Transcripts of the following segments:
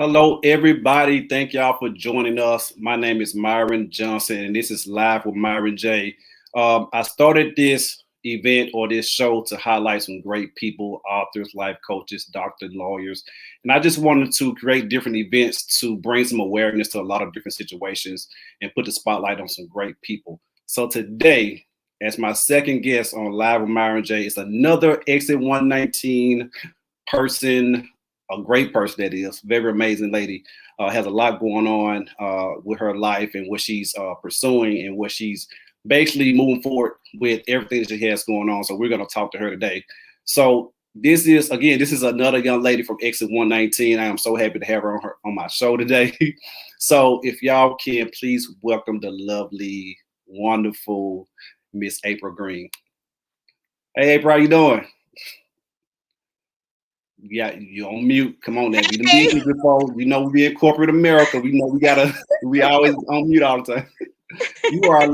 Hello, everybody. Thank y'all for joining us. My name is Myron Johnson, and this is Live with Myron J. I started this event or this show to highlight some great people, authors, life coaches, doctors, lawyers. And I just wanted to create different events to bring some awareness to a lot of different situations and put the spotlight on some great people. So today, as my second guest on Live with Myron J, is another Exit 119 person, a great person that is, very amazing lady, has a lot going on with her life and what she's pursuing and what she's basically moving forward with everything that she has going on. So we're going to talk to her today. So this is another young lady from Exit 119. I am so happy to have her on my show today. So if y'all can please welcome the lovely, wonderful Miss April Greene. Hey April, how you doing? Yeah, you on mute. Come on now. We done did this before. You know we in corporate America. We know we always on mute all the time. You are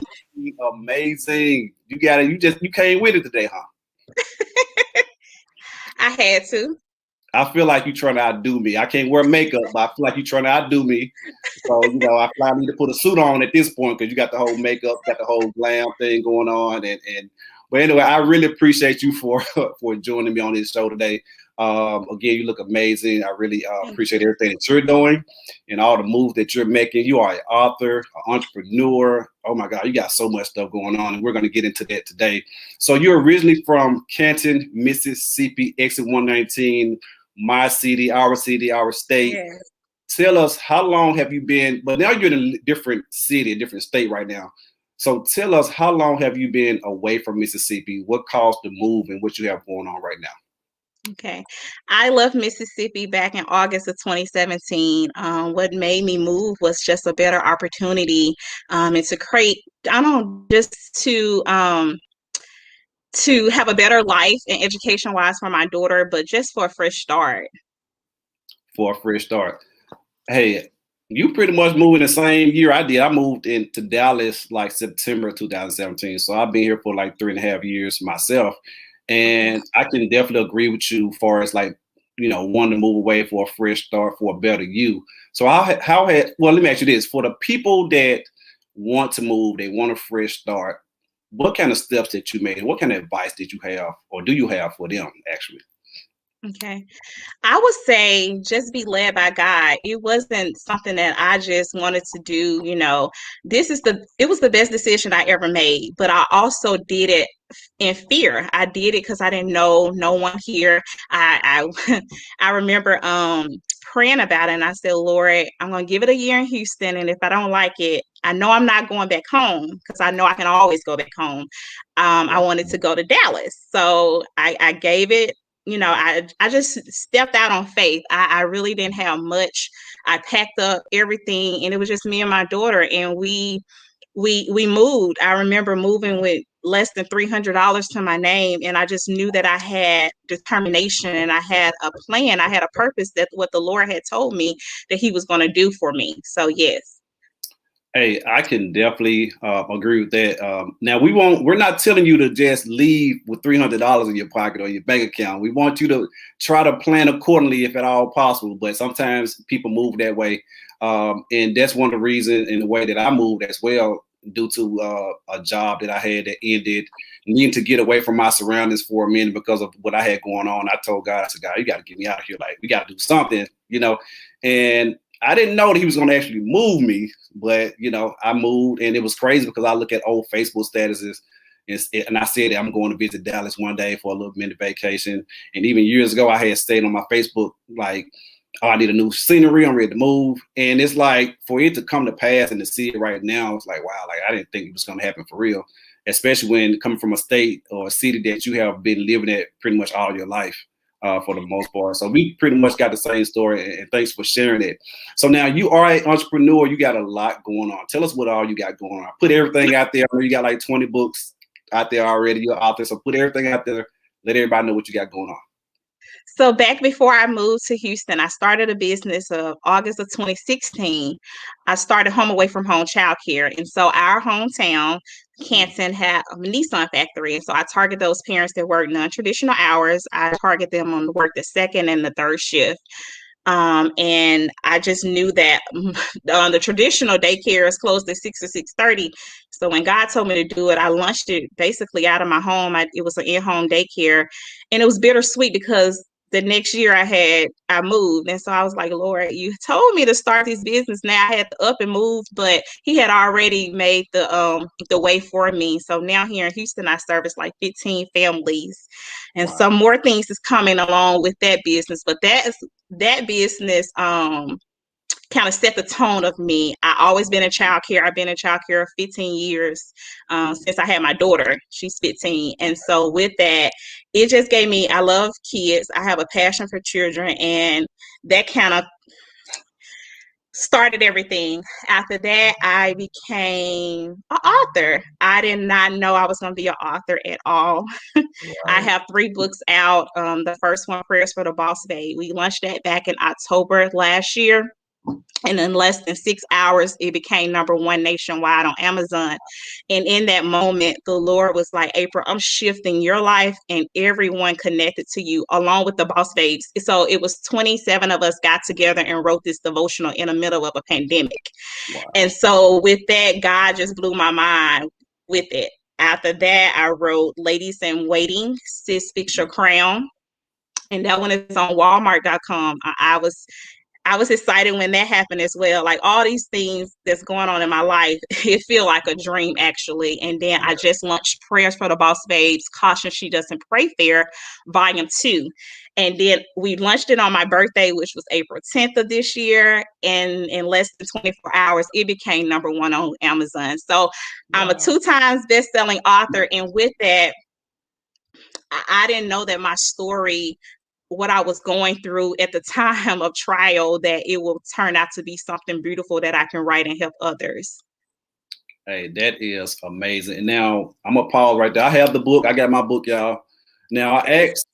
amazing. You came with it today, huh? I had to. I feel like you're trying to outdo me. I can't wear makeup, but I feel like you're trying to outdo me. So, I feel like I need to put a suit on at this point because you got the whole makeup, got the whole glam thing going on. But anyway, I really appreciate you for joining me on this show today. Again, you look amazing. I really appreciate everything that you're doing and all the moves that you're making. You are an author, an entrepreneur. Oh my God, you got so much stuff going on, and we're going to get into that today. So you're originally from Canton, Mississippi, Exit 119, my city, our state. Yes. Tell us, how long have you been, but now you're in a different city, a different state right now. So tell us, how long have you been away from Mississippi? What caused the move and what you have going on right now? Okay. I left Mississippi back in August of 2017. What made me move was just a better opportunity, and to create, I don't just to have a better life and education wise for my daughter, but just for a fresh start. For a fresh start. Hey, you pretty much moved in the same year I did. I moved into Dallas like September 2017. So I've been here for like 3.5 years myself. And I can definitely agree with you as far as like, wanting to move away for a fresh start, for a better you. So let me ask you this. For the people that want to move, they want a fresh start, what kind of steps that you made? What kind of advice did you have or do you have for them actually? Okay. I would say just be led by God. It wasn't something that I just wanted to do, it was the best decision I ever made, but I also did it in fear. I did it because I didn't know no one here. I I remember praying about it, and I said, Lord, I'm gonna give it a year in Houston, and if I don't like it, I know I'm not going back home because I know I can always go back home. I wanted to go to Dallas. So I gave it, I just stepped out on faith. I really didn't have much. I packed up everything, and it was just me and my daughter, and we moved. I remember moving with less than $300 to my name, and I just knew that I had determination and I had a plan. I had a purpose, that what the Lord had told me that He was going to do for me. So yes. Hey, I can definitely agree with that. Now we're not telling you to just leave with $300 in your pocket or your bank account. We want you to try to plan accordingly if at all possible. But sometimes people move that way, and that's one of the reasons in the way that I moved as well, due to a job that I had that ended, needing to get away from my surroundings for a minute because of what I had going on. I told God, I said, God, you got to get me out of here. Like, we got to do something, and I didn't know that he was going to actually move me, but I moved, and it was crazy because I look at old Facebook statuses, and I said that I'm going to visit Dallas one day for a little mini vacation. And even years ago, I had stayed on my Facebook like, oh, I need a new scenery. I'm ready to move. And it's like, for it to come to pass and to see it right now, it's like, wow, like I didn't think it was going to happen for real, especially when coming from a state or a city that you have been living at pretty much all your life. For the most part. So we pretty much got the same story, and thanks for sharing it. So now you are an entrepreneur. You got a lot going on. Tell us what all you got going on. Put everything out there. I know you got like 20 books out there already. You're out there. So put everything out there. Let everybody know what you got going on. So back before I moved to Houston, I started a business of August of 2016. I started home away from home childcare. And so our hometown, Canton, had a Nissan factory. And so I target those parents that work non-traditional hours. I target them on to work the second and the third shift. And I just knew that the traditional daycare is closed at 6 or 6:30. So when God told me to do it, I launched it basically out of my home. It was an in-home daycare, and it was bittersweet because the next year I moved, and so I was like, Lord, you told me to start this business. Now I had to up and move, but He had already made the way for me. So now here in Houston, I service like 15 families, and some more things is coming along with that business. But that business kind of set the tone of me. I always been in childcare. I've been in childcare 15 years since I had my daughter. She's 15. And so with that, it just gave me, I love kids. I have a passion for children, and that kind of started everything. After that, I became an author. I did not know I was going to be an author at all. I have 3 books out. The first one, Prayers for the Boss Babe. We launched that back in October last year. And in less than 6 hours, it became #1 nationwide on Amazon. And in that moment, the Lord was like, April, I'm shifting your life and everyone connected to you, along with the Boss Babes. So it was 27 of us got together and wrote this devotional in the middle of a pandemic. And so with that, God just blew my mind with it. After that, I wrote Ladies in Waiting, Sis Fix Your Crown. And that one is on Walmart.com. I was excited when that happened as well. Like all these things that's going on in my life, it feel like a dream actually. And then I just launched Prayers for the Boss Babes, Caution She Doesn't Pray Fair, Volume 2. And then we launched it on my birthday, which was April 10th of this year. And in less than 24 hours, it became #1 on Amazon. So I'm a 2 times best-selling author. And with that, I didn't know that my story, what I was going through at the time of trial, that it will turn out to be something beautiful that I can write and help others. Hey, that is amazing. And now I'm gonna pause right there. I have the book. I got my book, y'all. Now I asked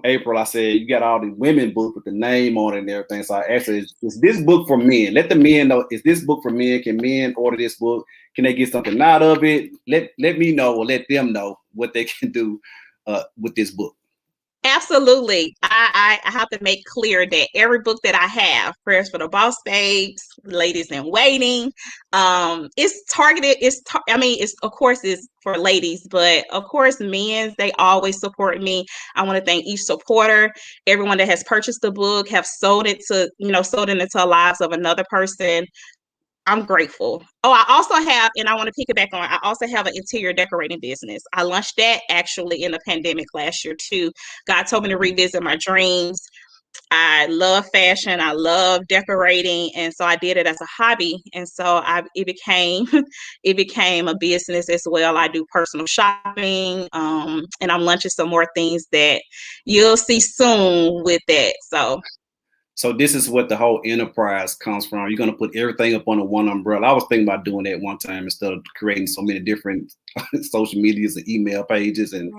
April, I said, you got all the women books with the name on it and everything. So I asked her, is this book for men? Let the men know, is this book for men? Can men order this book? Can they get something out of it? Let me know, or let them know what they can do with this book. Absolutely. I have to make clear that every book that I have, Prayers for the Boss Babes, Ladies in Waiting, it's targeted. It's of course it's for ladies, but of course men's, they always support me. I want to thank each supporter, everyone that has purchased the book, have sold it into the lives of another person. I'm grateful. Oh, I also have, and I want to piggyback on, I also have an interior decorating business. I launched that actually in the pandemic last year too. God told me to revisit my dreams. I love fashion. I love decorating. And so I did it as a hobby. And so it became a business as well. I do personal shopping. And I'm launching some more things that you'll see soon with that. So this is what the whole enterprise comes from. You're going to put everything up under one umbrella. I was thinking about doing that one time instead of creating so many different social medias and email pages, and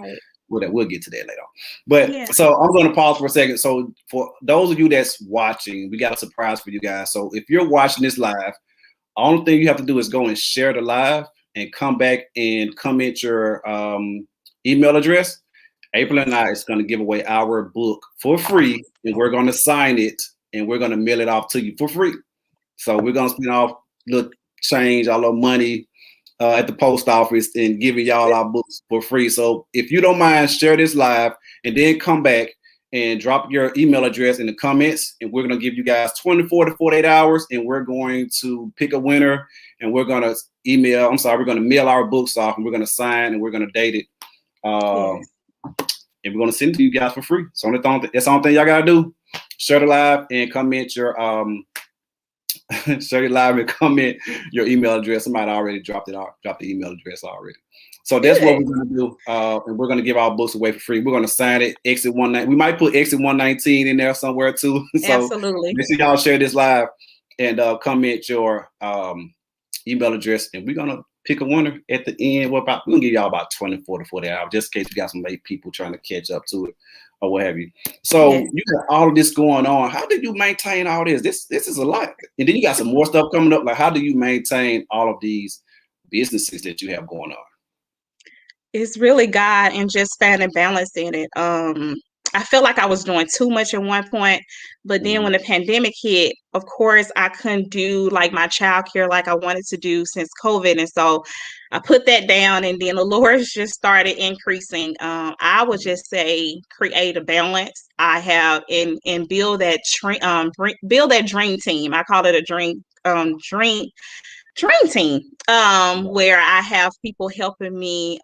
we'll get to that later. But So I'm going to pause for a second. So for those of you that's watching, we got a surprise for you guys. So if you're watching this live, the only thing you have to do is go and share the live and come back and comment your email address. April and I is going to give away our book for free, and we're going to sign it, and we're going to mail it off to you for free. So we're going to spend off little change, our little money at the post office, and giving y'all our books for free. So if you don't mind, share this live, and then come back and drop your email address in the comments, and we're going to give you guys 24 to 48 hours, and we're going to pick a winner, and we're going to we're going to mail our books off, and we're going to sign, and we're going to date it. And we're going to send it to you guys for free. So that's the only thing y'all got to do. Share the live and comment your share the live and comment your email address. Somebody already dropped the email address already. So that's what we're going to do. And we're going to give our books away for free. We're going to sign it. Exit 119. We might put Exit 119 in there somewhere too. So absolutely. Make sure y'all share this live and comment your email address, and we're going to pick a winner at the end. We're going to give y'all about 24 to 40 hours, just in case you got some late people trying to catch up to it or what have you. So you got all of this going on. How do you maintain all this? This is a lot. And then you got some more stuff coming up. Like, how do you maintain all of these businesses that you have going on? It's really God and just finding balance in it. I felt like I was doing too much at one point, but then when the pandemic hit, of course, I couldn't do like my childcare like I wanted to do since COVID. And so I put that down, and then the Lord just started increasing. I would just say create a balance. I have and build that build that dream team. I call it a dream team, where I have people helping me,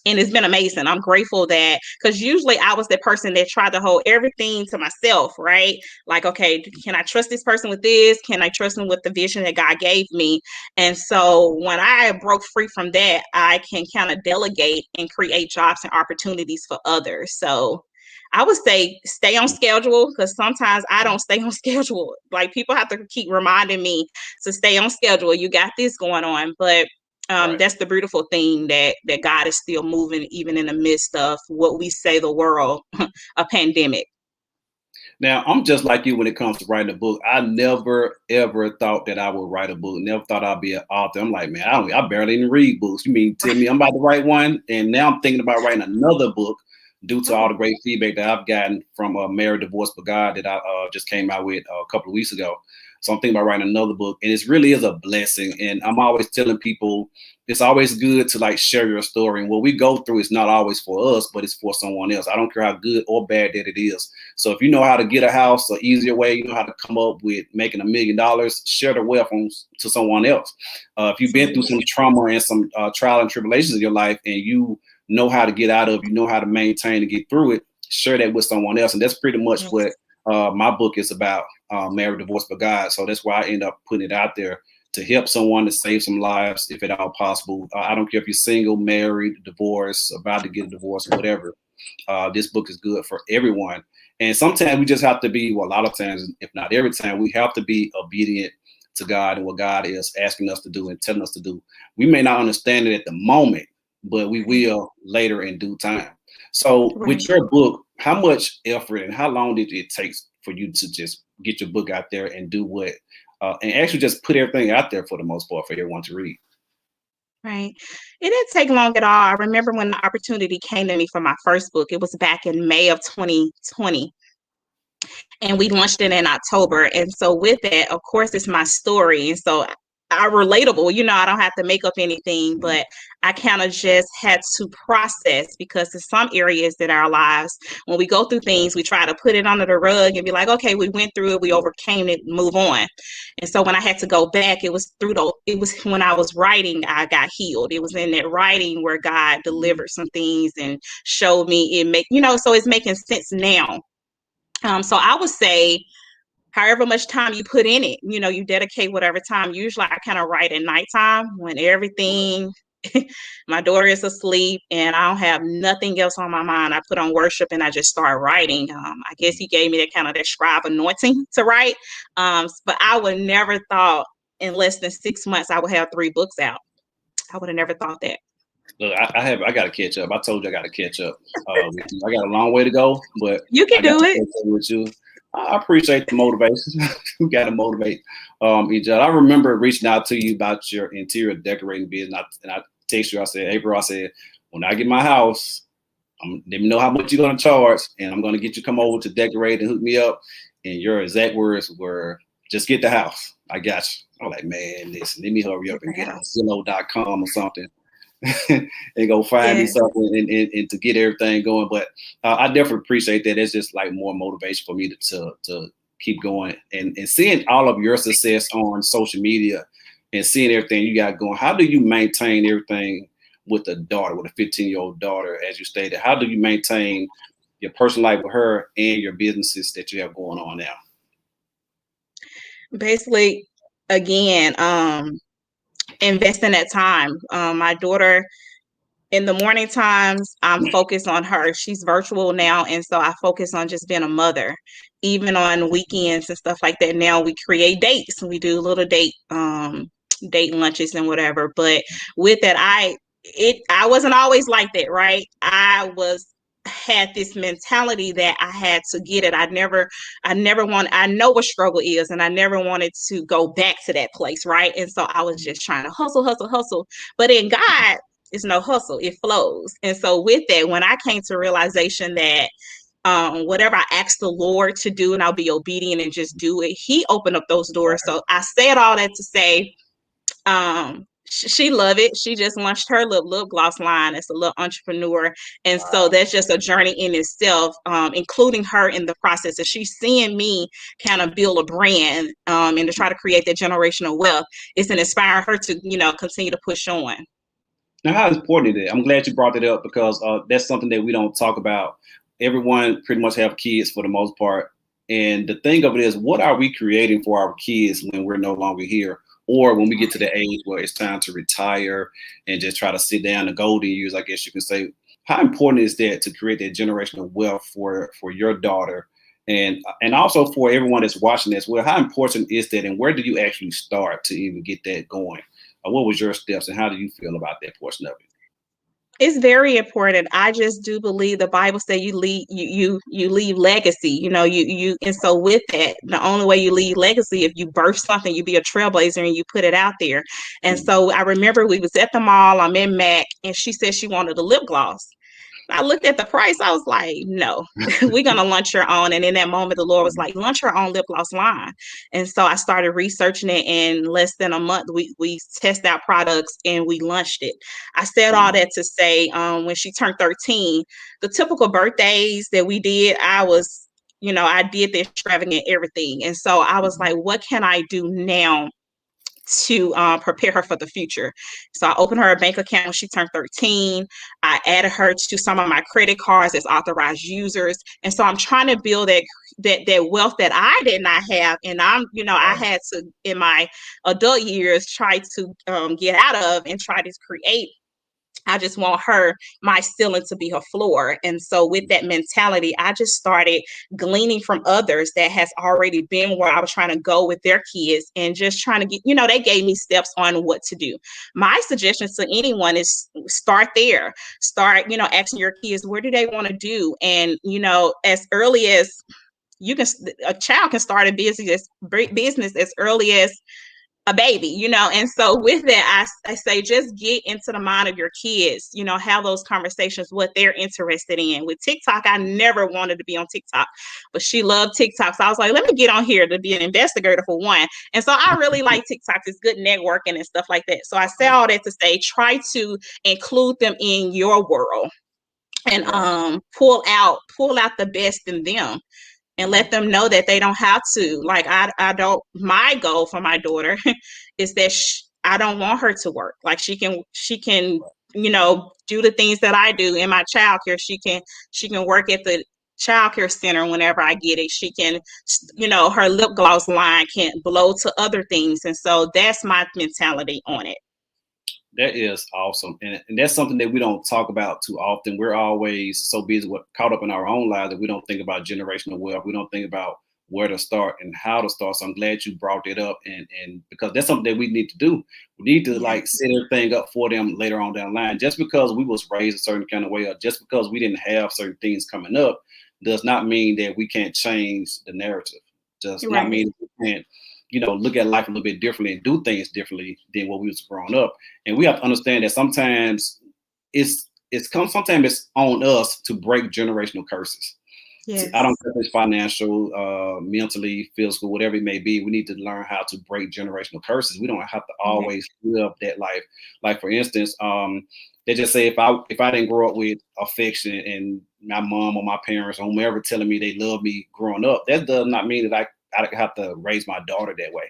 and it's been amazing. I'm grateful that, because usually I was the person that tried to hold everything to myself, right? Like, okay, can I trust this person with this? Can I trust them with the vision that God gave me? And so when I broke free from that, I can kind of delegate and create jobs and opportunities for others. So I would say stay on schedule, because sometimes I don't stay on schedule. Like, people have to keep reminding me to stay on schedule. You got this going on. But Right. that's the beautiful thing, that God is still moving even in the midst of what we say the world, a pandemic. Now, I'm just like you when it comes to writing a book. I never ever thought that I would write a book. Never thought I'd be an author. I'm like, man, I barely even read books. You mean tell me I'm about to write one? And now I'm thinking about writing another book due to all the great feedback that I've gotten from Married, Divorced, but God that I just came out with a couple of weeks ago. So I'm thinking about writing another book, and it really is a blessing. And I'm always telling people it's always good to like share your story. And what we go through is not always for us, but it's for someone else. I don't care how good or bad that it is. So if you know how to get a house an easier way, you know how to come up with making $1 million, share the wealth to someone else. If you've been through some trauma and some trial and tribulations in your life, and you know how to get out of, you know how to maintain and get through it, share that with someone else. And that's pretty much what my book is about, Married, Divorced, but God. So that's why I end up putting it out there, to help someone, to save some lives, if at all possible. I don't care if you're single, married, divorced, about to get a divorce, or whatever. This book is good for everyone. And sometimes we just have to be, well, a lot of times, if not every time, we have to be obedient to God and what God is asking us to do and telling us to do. We may not understand it at the moment, but we will later in due time. So with your book, how much effort and how long did it take for you to just get your book out there and do what, and actually just put everything out there for the most part for everyone to read? Right. It didn't take long at all. I remember when the opportunity came to me for my first book. It was back in May of 2020. And we launched it in October. And so with that, of course, it's my story. And so I relatable, I don't have to make up anything, but I kind of just had to process, because in some areas in our lives, when we go through things, we try to put it under the rug and be like, okay, we went through it, we overcame it, move on. And so when I had to go back, it was when I was writing, I got healed. It was in that writing where God delivered some things and showed me so it's making sense now. So I would say, however much time you put in it, you dedicate whatever time. Usually I kind of write at nighttime when everything, my daughter is asleep and I don't have nothing else on my mind. I put on worship and I just start writing. I guess he gave me that scribe anointing to write. But I would never thought in less than 6 months I would have 3 books out. I would have never thought that. Look, I got to catch up. I told you I got to catch up with you. I got a long way to go, but you can do it with you. I appreciate the motivation. We got to motivate each other. I remember reaching out to you about your interior decorating business, and I texted you. I said, April, I said, when I get my house, let me know how much you're going to charge, and I'm going to get you come over to decorate and hook me up. And your exact words were, just get the house. I got you. I'm like, man, listen, let me hurry up and get on Zillow.com or something. And go find me something and to get everything going. But I definitely appreciate that. It's just like more motivation for me to keep going and seeing all of your success on social media and seeing everything you got going. How do you maintain everything with a 15-year-old daughter, as you stated? How do you maintain your personal life with her and your businesses that you have going on now? Basically, again, invest in that time. My daughter, in the morning times, I'm focused on her. She's virtual now, and so I focus on just being a mother. Even on weekends and stuff like that, now we create dates. We do little date lunches and whatever. But with that, I wasn't always like that, right? I had this mentality that I had to get it. I know what struggle is, and I never wanted to go back to that place, right? And so I was just trying to hustle. But in God, it's no hustle, it flows. And so with that, when I came to realization that whatever I ask the Lord to do and I'll be obedient and just do it, he opened up those doors. So I said all that to say, she love it. She just launched her little lip gloss line as a little entrepreneur. And so that's just a journey in itself, including her in the process. And she's seeing me kind of build a brand and to try to create that generational wealth. It's an inspiring her to, continue to push on. Now, how important is it? I'm glad you brought that up because that's something that we don't talk about. Everyone pretty much have kids for the most part. And the thing of it is, what are we creating for our kids when we're no longer here? Or when we get to the age where it's time to retire and just try to sit down the golden years, I guess you can say. How important is that to create that generational wealth for your daughter and also for everyone that's watching this? Well, how important is that, and where do you actually start to even get that going? What was your steps, and how do you feel about that portion of it? It's very important. I just do believe the Bible says you leave legacy. And so with that, the only way you leave legacy, if you birth something, you be a trailblazer and you put it out there. And so I remember we was at the mall. I'm in Mac, and she said she wanted a lip gloss. I looked at the price. I was like, no, we're going to launch your own. And in that moment, the Lord was like, launch your own lip gloss line. And so I started researching it. In less than a month, we tested out products and we launched it. I said all that to say, when she turned 13, the typical birthdays that we did, I did the extravagant everything. And so I was like, what can I do now to prepare her for the future? So I opened her a bank account when she turned 13. I added her to some of my credit cards as authorized users. And so I'm trying to build that wealth that I did not have. And I had to, in my adult years, try to get out of and try to create. I just want my ceiling to be her floor. And so with that mentality, I just started gleaning from others that has already been where I was trying to go with their kids and just trying to get, they gave me steps on what to do. My suggestion to anyone is start there. Start, asking your kids, where do they want to do? And, as early as a child can start a business as early as a baby, and so with that, I say just get into the mind of your kids, have those conversations, what they're interested in. With TikTok, I never wanted to be on TikTok, but she loved TikTok. So I was like, let me get on here to be an investigator for one. And so I really like TikTok. It's good networking and stuff like that. So I say all that to say, try to include them in your world and pull out the best in them. And let them know that they don't have to. Like, my goal for my daughter is that I don't want her to work. Like, she can, do the things that I do in my childcare. She can work at the childcare center whenever I get it. She can, her lip gloss line can blow to other things. And so that's my mentality on it. That is awesome. And that's something that we don't talk about too often. We're always so busy caught up in our own lives that we don't think about generational wealth. We don't think about where to start and how to start. So I'm glad you brought it up. And because that's something that we need to do. We need to set everything up for them later on down the line. Just because we was raised a certain kind of way, or just because we didn't have certain things coming up, does not mean that we can't change the narrative. Does not mean we can't look at life a little bit differently and do things differently than what we was growing up. And we have to understand that sometimes it's on us to break generational curses. Yes. I don't care if it's financial, mentally, physical, whatever it may be. We need to learn how to break generational curses. We don't have to always live that life. Like, for instance, they just say if I didn't grow up with affection and my mom or my parents or whomever telling me they love me growing up, that does not mean that I have to raise my daughter that way,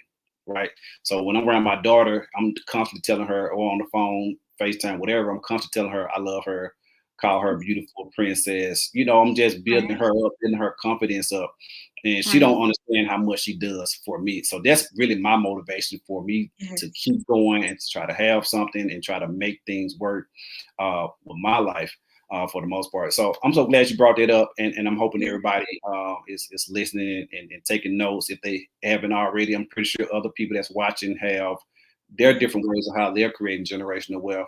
right? So when I'm around my daughter, I'm constantly telling her, or on the phone, FaceTime, whatever, I'm constantly telling her I love her, call her beautiful princess. I'm just building her up, building her confidence up. And she don't understand how much she does for me. So that's really my motivation for me to keep going and to try to have something and try to make things work with my life. For the most part. So I'm so glad you brought that up, and I'm hoping everybody is listening and taking notes if they haven't already. I'm pretty sure other people that's watching have their different ways of how they're creating generational wealth,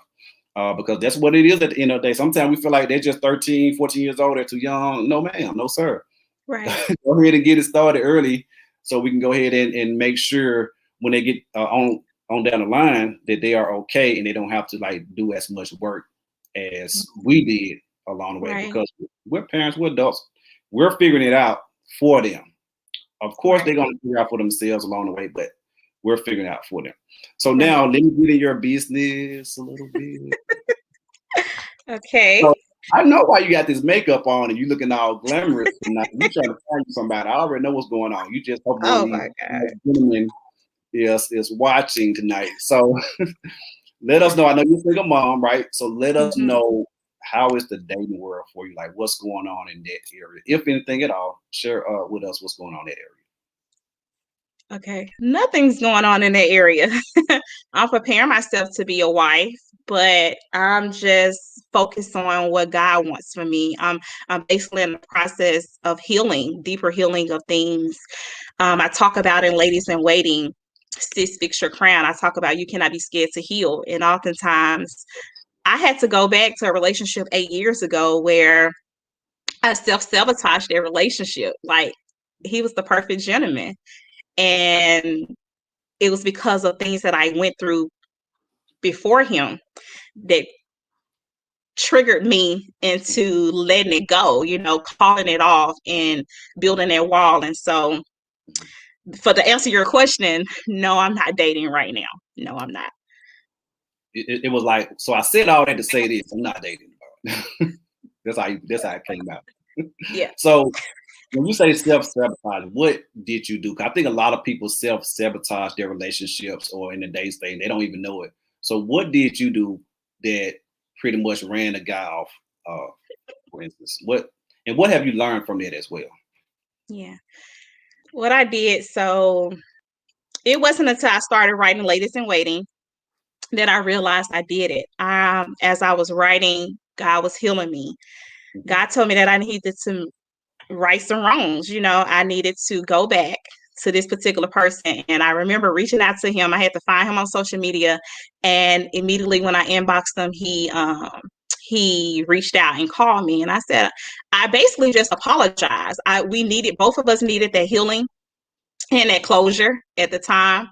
because that's what it is at the end of the day. Sometimes we feel like they're just 13, 14 years old, they're too young. No, ma'am, no, sir. Right. Go ahead and get it started early so we can go ahead and make sure when they get on down the line that they are okay and they don't have to do as much work as we did along the way, Right. because we're parents, we're adults, we're figuring it out for them. Of course, they're Right. going to figure out for themselves along the way, but we're figuring it out for them. So Right. now let me get in your business a little bit. Okay. So I know why you got this makeup on and you looking all glamorous tonight. You trying to find somebody. I already know what's going on. You just hope one of Oh these my God. gentlemen is watching tonight. So let us know. I know you're a single mom, right? So let us Mhm. know, how is the dating world for you? Like, what's going on in that area? If anything at all, share with us what's going on in that area. Okay. Nothing's going on in that area. I'm preparing myself to be a wife, but I'm just focused on what God wants for me. I'm basically in the process of healing, deeper healing of things. I talk about in Ladies in Waiting, Sis Fix Your Crown. I talk about you cannot be scared to heal. And oftentimes I had to go back to a relationship 8 years ago where I self-sabotaged their relationship. Like, he was the perfect gentleman. And it was because of things that I went through before him that triggered me into letting it go, calling it off and building that wall. And so, for to answer your question, no, I'm not dating right now. No, I'm not. It was like, so I said all that to say this: I'm not dating. That's how it came out. Yeah. So when you say self-sabotage, what did you do? 'Cause I think a lot of people self-sabotage their relationships or in the date stage, they don't even know it. So what did you do that pretty much ran the guy off, uh, for instance? What have you learned from that as well? Yeah. What I did, so it wasn't until I started writing Ladies in Waiting that I realized I did it. As I was writing, God was healing me. Mhm. God told me that I needed to right some wrongs. I needed to go back to this particular person. And I remember reaching out to him. I had to find him on social media. And immediately when I inboxed him, he reached out and called me. And I said, I basically just apologized. Both of us needed that healing and that closure at the time.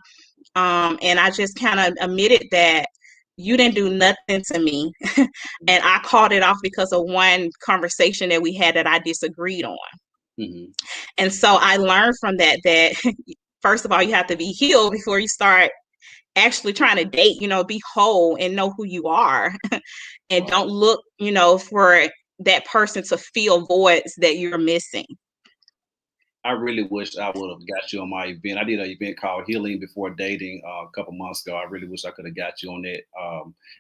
And I just kind of admitted that you didn't do nothing to me. And I called it off because of one conversation that we had that I disagreed on. Mhm. And so I learned from that first of all, you have to be healed before you start actually trying to date, be whole and know who you are. And Right. don't look, for that person to fill voids that you're missing. I really wish I would have got you on my event. I did an event called Healing Before Dating a couple months ago. I really wish I could have got you on that.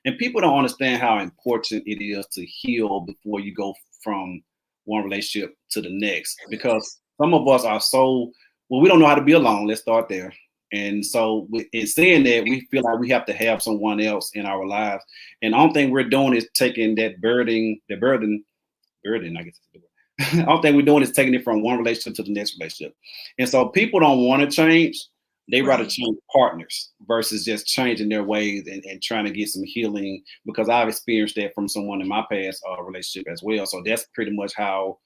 And people don't understand how important it is to heal before you go from one relationship to the next. Because some of us are so, well, we don't know how to be alone. Let's start there. And so, in saying that, we feel like we have to have someone else in our lives. And the only thing we're doing is taking that burden, I guess. All thing we're doing is taking it from one relationship to the next relationship. And so people don't want to change. They rather Right. change partners versus just changing their ways and trying to get some healing, because I've experienced that from someone in my past relationship as well. So that's pretty much how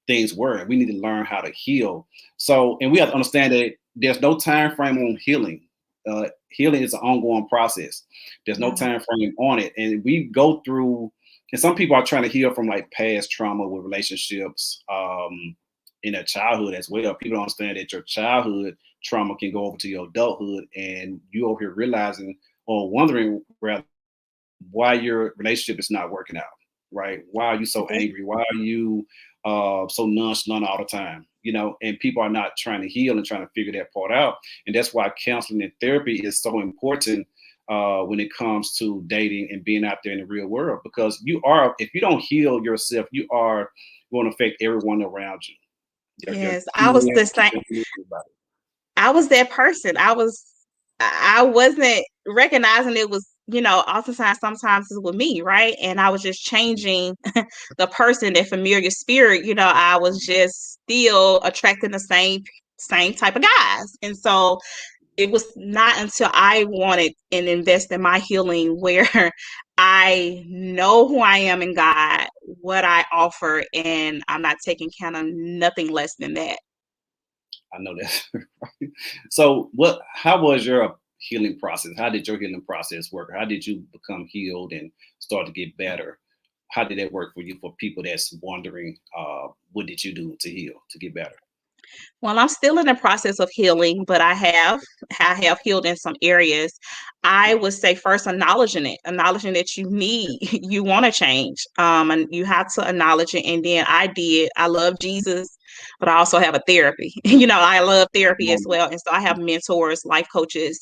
things were. We need to learn how to heal. So, and we have to understand that there's no time frame on healing. Healing is an ongoing process. There's no No. time frame on it. And we go through, and some people are trying to heal from like past trauma with relationships in their childhood as well. People don't understand that your childhood trauma can go over to your adulthood, and you over here realizing or wondering rather why your relationship is not working out, right? Why are you so Yes. angry? Why are you so nonchalant all the time? And people are not trying to heal and trying to figure that part out. And that's why counseling and therapy is so important when it comes to dating and being out there in the real world. Because if you don't heal yourself, you are going to affect everyone around you. Your Yes. I was the kids, same. everybody. I was that person. I wasn't recognizing it was, oftentimes sometimes it's with me, right? And I was just changing the person, that familiar spirit, I was just still attracting the same type of guys. And so it was not until I wanted and invest in my healing where I know who I am in God, what I offer, and I'm not taking kind of nothing less than that. I know that. So how was your healing process? How did your healing process work? How did you become healed and start to get better? How did that work for you? For people that's wondering, what did you do to heal, to get better? Well, I'm still in the process of healing, but I have healed in some areas. I would say first acknowledging that you need, you want to change. And you have to acknowledge it. And then I love Jesus, but I also have a therapy. I love therapy as well. And so I have mentors, life coaches,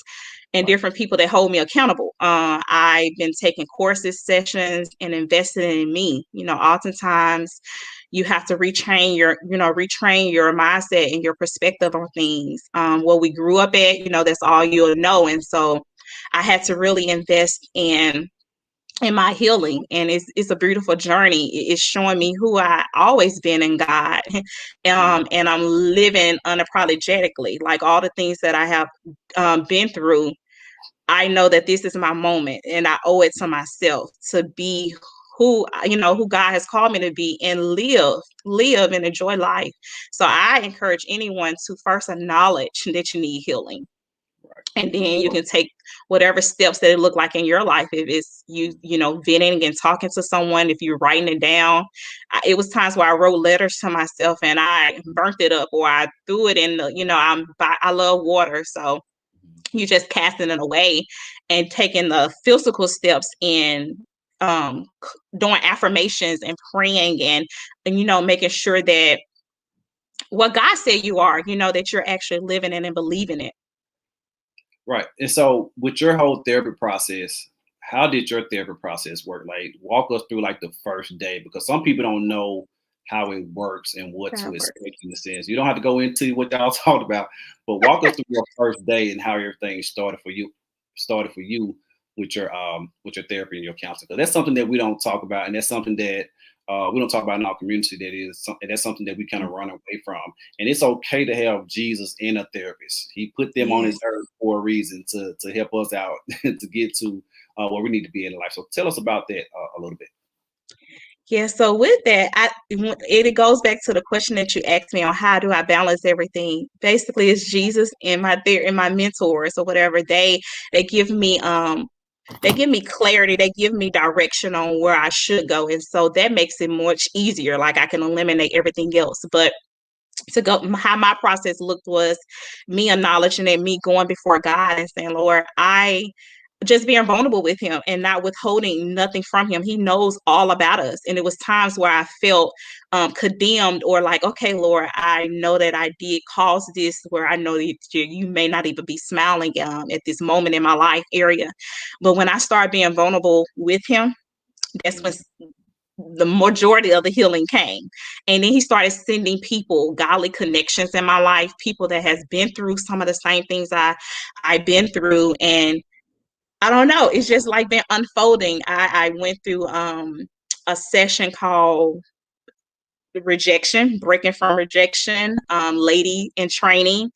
and Right. different people that hold me accountable. I've been taking courses, sessions, and investing in me. Oftentimes you have to retrain your mindset and your perspective on things. What we grew up at, that's all you'll know. And so I had to really invest in my healing, and it's a beautiful journey. It's showing me who I always been in God. And I'm living unapologetically, like all the things that I have been through. I know that this is my moment, and I owe it to myself to be who God has called me to be, and live and enjoy life. So I encourage anyone to first acknowledge that you need healing. Right. And then you can take whatever steps that it look like in your life. If it's venting and talking to someone, if you're writing it down. It was times where I wrote letters to myself and I burnt it up, or I threw it in I love water. So you just casting it away and taking the physical steps in doing affirmations and praying and making sure that what God said you are, that you're actually living in and believing it. Right. And so with your whole therapy process, how did your therapy process work? Like, walk us through like the first day, because some people don't know how it works and what to That works. expect in the sense. You don't have to go into what y'all talked about, but walk us through your first day and how everything started for you with your therapy and your counseling. Because that's something that we don't talk about, and that's something that we don't talk about in our community. That's something that we kind of run away from. And it's okay to have Jesus and a therapist. He put them on Yes. his earth for a reason, to help us out to get to where we need to be in life. So tell us about that a little bit. Yeah, so with that, it goes back to the question that you asked me on how do I balance everything. Basically, it's Jesus and my mentors or whatever. They give me clarity, they give me direction on where I should go, and so that makes it much easier. Like I can eliminate everything else. But to go, how my process looked was me acknowledging it, me going before God and saying, Lord, I just being vulnerable with him and not withholding nothing from him. He knows all about us. And it was times where I felt condemned, or like, okay, Lord, I know that I did cause this, where I know that you may not even be smiling at this moment in my life area. But when I started being vulnerable with him, that's when the majority of the healing came. And then he started sending people, godly connections in my life, people that has been through some of the same things I've been through. And I don't know, it's just like been unfolding. I went through a session called rejection, breaking from rejection. Ladies in training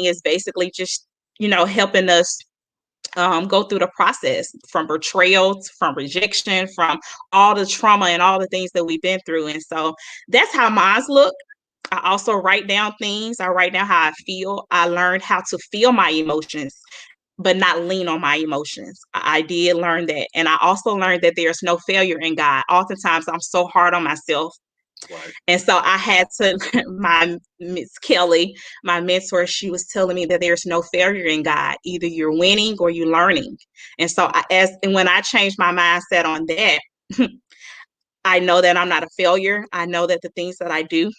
is basically just helping us go through the process from betrayal, from rejection, from all the trauma and all the things that we've been through. And so that's how mine look. I also write down things. I write down how I feel. I learned how to feel my emotions, but not lean on my emotions. I did learn that. And I also learned that there's no failure in God. Oftentimes I'm so hard on myself. Right. And so I had to, my Miss Kelly, my mentor, she was telling me that there's no failure in God. Either you're winning or you're learning. And so and when I changed my mindset on that, I know that I'm not a failure. I know that the things that I do,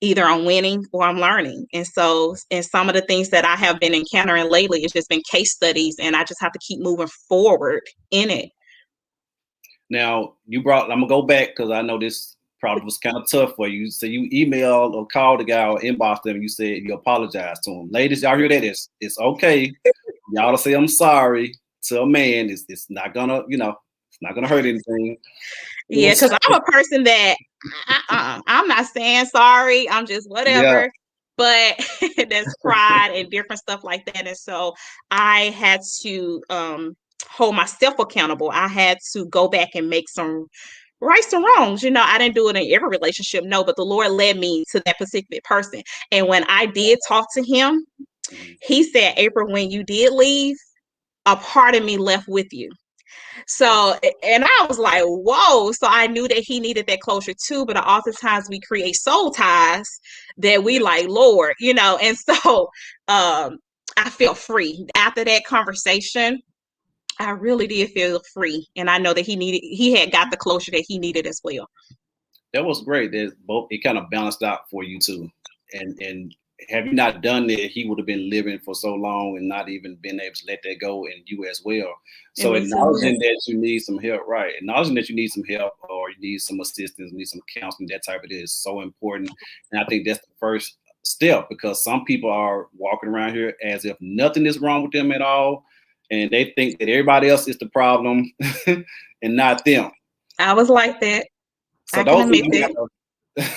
either I'm winning or I'm learning. And so, and some of the things that I have been encountering lately, it's just been case studies, and I just have to keep moving forward in it. Now, I'm gonna go back because I know this probably was kind of tough for you. So you emailed or called the guy or inboxed them, and you said you apologized to him. Ladies, y'all hear that? It's okay. Y'all to say I'm sorry to a man. It's not gonna, it's not gonna hurt anything. Yeah, because I'm a person that I'm not saying sorry. I'm just Yeah. whatever. But there's pride and different stuff like that. And so I had to hold myself accountable. I had to go back and make some rights and wrongs. I didn't do it in every relationship, no, but the Lord led me to that particular person. And when I did talk to him, Mhm. He said, April, when you did leave, a part of me left with you. So, and I was like, whoa. So I knew that he needed that closure too. But oftentimes we create soul ties that we Yeah. like, Lord, and so I felt free after that conversation. I really did feel free. And I know that he had got the closure that he needed as well. That was great. That both it kind of balanced out for you too. And have you not done that, he would have been living for so long and not even been able to let that go, and you as well. And So me too. acknowledging that you need some help, right? Acknowledging that you need some help or you need some assistance, need some counseling, that type of thing is so important. And I think that's the first step, because some people are walking around here as if nothing is wrong with them at all, and they think that everybody else is the problem and not them. I was like that. So I can those admit people that. got to,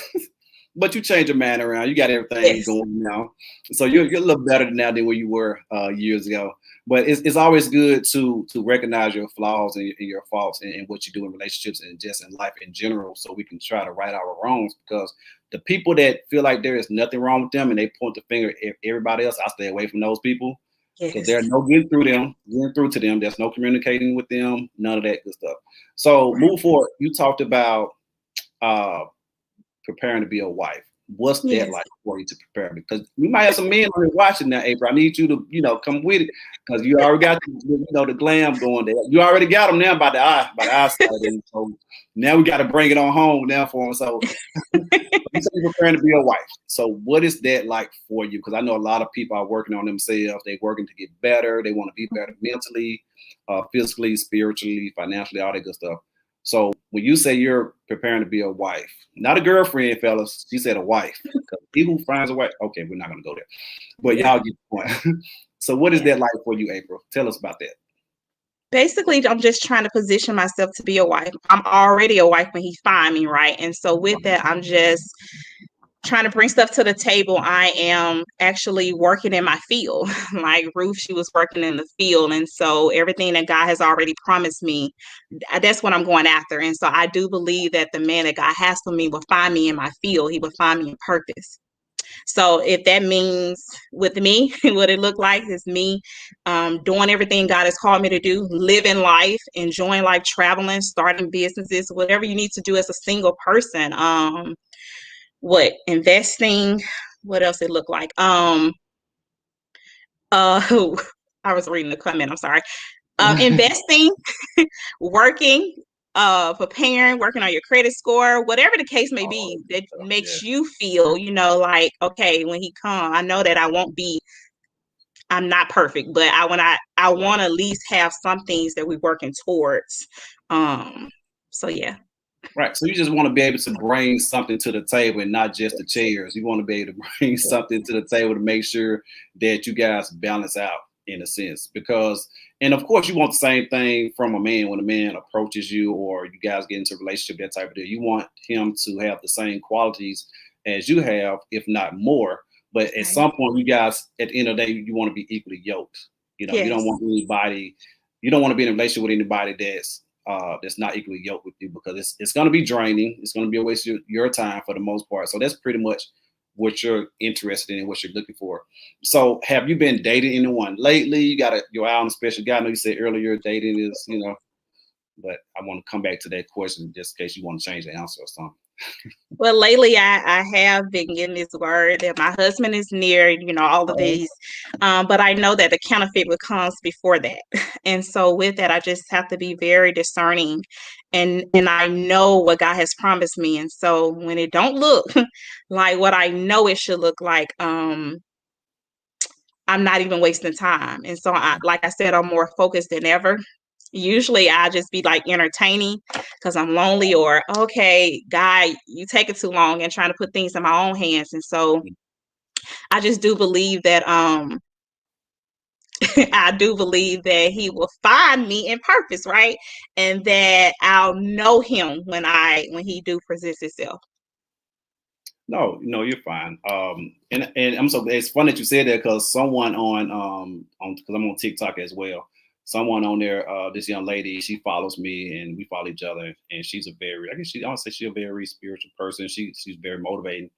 but you change your mind around. You got everything Yes. going now, so you're a little better now than where you were years ago. But it's always good to recognize your flaws and your faults and what you do in relationships and just in life in general, so we can try to right our wrongs. Because the people that feel like there is nothing wrong with them and they point the finger at everybody else, I stay away from those people, because Yes. there's no getting through to them. There's no communicating with them. None of that good stuff. So Right. move forward. You talked about uh, preparing to be a wife. What's that Yes. like for you to prepare? Because we might have some men on here watching now, April. I need you to, come with it, because you already got the glam going there. You already got them now by the eyesight, and so now we got to bring it on home now for them. So you say you're preparing to be a wife. So what is that like for you? Because I know a lot of people are working on themselves. They're working to get better. They want to be better mentally, physically, spiritually, financially, all that good stuff. So when you say you're preparing to be a wife, not a girlfriend, fellas, she said a wife. Because he who finds a wife, okay, we're not going to go there. But Yeah. y'all get the point. So what is Yeah. that like for you, April? Tell us about that. Basically, I'm just trying to position myself to be a wife. I'm already a wife when he find me, right? And so with that, I'm just trying to bring stuff to the table. I am actually working in my field. Like Ruth, she was working in the field. And so everything that God has already promised me, that's what I'm going after. And so I do believe that the man that God has for me will find me in my field. He will find me in purpose. So if that means with me, what it looked like is me doing everything God has called me to do, living life, enjoying life, traveling, starting businesses, whatever you need to do as a single person. What investing? What else it look like? I was reading the comment. I'm sorry. Investing, working, preparing, working on your credit score, whatever the case may Oh, be, that yeah. makes you feel, like, okay, when he come, I know that I'm not perfect, but I want to at least have some things that we're working towards. Um, so yeah. Right. So you just want to be able to bring something to the table and not just the chairs. You want to be able to bring something to the table to make sure that you guys balance out in a sense. Because, and of course, you want the same thing from a man when a man approaches you or you guys get into a relationship, that type of deal. You want him to have the same qualities as you have, if not more. But at Right. some point, you guys, at the end of the day, you want to be equally yoked. You don't Yes. want anybody, you don't want to be in a relationship with anybody that's not equally yoked with you, because it's going to be draining. It's going to be a waste of your time for the most part. So that's pretty much what you're interested in and what you're looking for. So have you been dating anyone lately? You got your eye on a special guy. I know you said earlier dating is, but I want to come back to that question just in case you want to change the answer or something. Well, lately I have been getting this word that my husband is near, all of Oh, these. But I know that the counterfeit would comes before that. And so with that, I just have to be very discerning and I know what God has promised me. And so when it don't look like what I know it should look like, I'm not even wasting time. And so like I said, I'm more focused than ever. Usually I just be like entertaining because I'm lonely or okay, God, you take it too long and trying to put things in my own hands. And so I just do believe that I do believe that he will find me in purpose, right? And that I'll know him when he do presents himself. no, you're fine. And I'm so it's funny that you said that, because someone on because I'm on TikTok as well. Someone on there, this young lady, she follows me and we follow each other. And she's I guess I would say she's a very spiritual person. She's very motivating.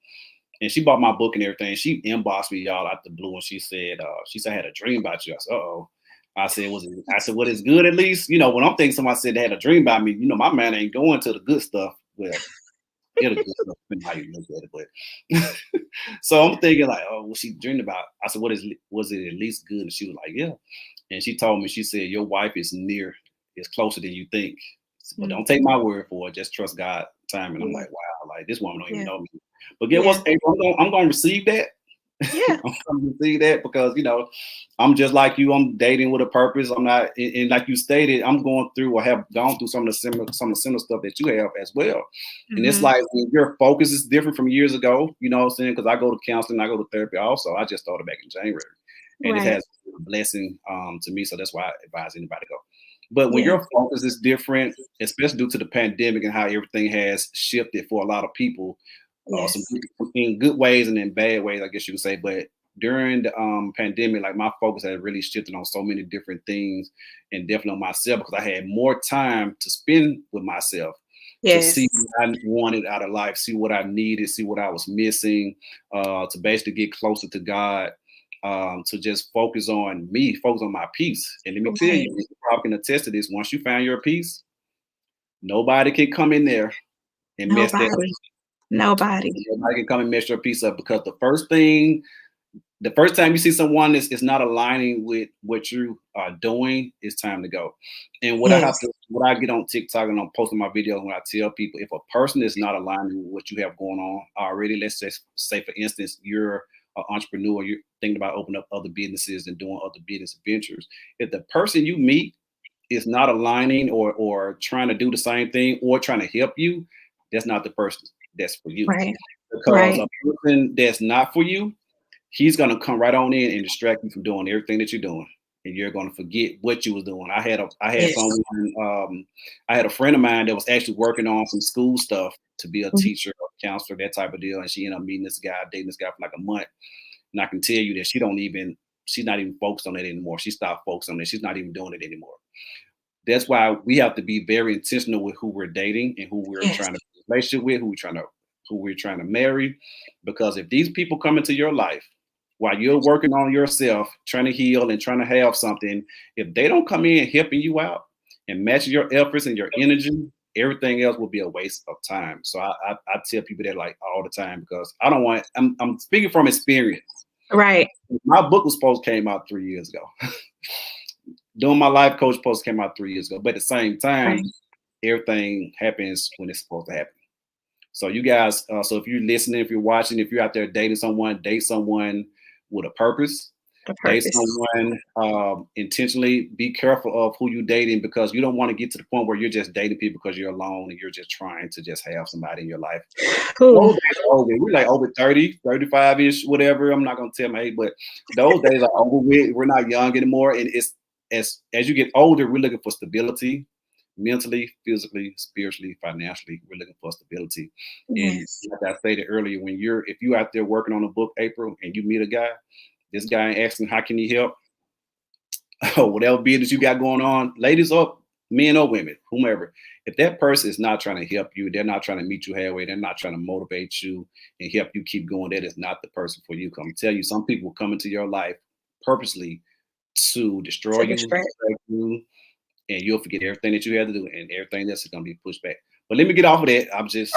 And she bought my book and everything. She inboxed me, y'all, out the blue, and she said, I had a dream about you. I said, uh-oh. I said, what is good at least? You know, when I'm thinking somebody said they had a dream about me, you know, my man ain't going to the good stuff. Well, it'll good stuff, depending on how you look at it. But so I'm thinking like, oh, what she dreamed about? I said, was it at least good? And she was like, yeah. And she told me, she said, your wife is closer than you think. But don't take my word for it. Just trust God time. And I'm like, wow, like this woman don't even know me. But get what's April, I'm gonna receive that. Yeah. I'm gonna receive that because you know, I'm just like you. I'm dating with a purpose. I'm not, and like you stated, I'm going through or have gone through some of the similar stuff that you have as well. And it's like when your focus is different from years ago. You know what I'm saying? Because I go to counseling, I go to therapy also. I just started back in January, and it has been a blessing to me. So that's why I advise anybody to go. But when your focus is different, especially due to the pandemic and how everything has shifted for a lot of people, some in good ways and in bad ways, I guess you could say. But during the pandemic, like my focus had really shifted on so many different things, and definitely on myself because I had more time to spend with myself to see what I wanted out of life, see what I needed, see what I was missing, to basically get closer to God. To just focus on me, focus on my peace. And let me tell you, you probably can attest to this. Once you found your peace, nobody can come in there and mess that up. Nobody can come and mess your peace up because the first time you see someone is not aligning with what you are doing, it's time to go. And what I get on TikTok and I'm posting my videos when I tell people, if a person is not aligning with what you have going on already, let's just say, for instance, you're an entrepreneur, you're thinking about opening up other businesses and doing other business ventures. If the person you meet is not aligning or trying to do the same thing or trying to help you, that's not the person that's for you. Because a person that's not for you, he's going to come right on in and distract you from doing everything that you're doing. And you're going to forget what you was doing. I had someone, I had a friend of mine that was actually working on some school stuff to be a teacher or counselor, that type of deal. And she ended up meeting this guy, dating this guy for like a month. And I can tell you that she's not even focused on it anymore. She stopped focusing on it. She's not even doing it anymore. That's why we have to be very intentional with who we're dating and who we're trying to be in a relationship with, who we're trying to marry. Because if these people come into your life while you're working on yourself, trying to heal and trying to have something, if they don't come in helping you out and matching your efforts and your energy, everything else will be a waste of time. So I tell people that like all the time because I'm speaking from experience. Right. My book was supposed to came out 3 years ago. Doing my life coach post came out 3 years ago. But at the same time, everything happens when it's supposed to happen. So you guys, so if you're listening, if you're watching, if you're out there dating someone, date someone with a purpose. Date someone intentionally. Be careful of who you're dating because you don't want to get to the point where you're just dating people because you're alone and you're just trying to just have somebody in your life. Those days are over. We're like over 30, 35-ish, whatever. I'm not going to tell my age, but those days are over with. We're not young anymore. And it's as you get older, we're looking for stability. Mentally, physically, spiritually, financially, we're looking for stability. And like I stated earlier, if you're out there working on a book, April, and you meet a guy, this guy asking how can he help, or whatever business you got going on, ladies or men or women, whomever. If that person is not trying to help you, they're not trying to meet you halfway, they're not trying to motivate you and help you keep going, that is not the person for you. I'm tell you, some people will come into your life purposely to destroy you, and you'll forget everything that you had to do, and everything that's going to be pushed back. But let me get off of that. I'm just,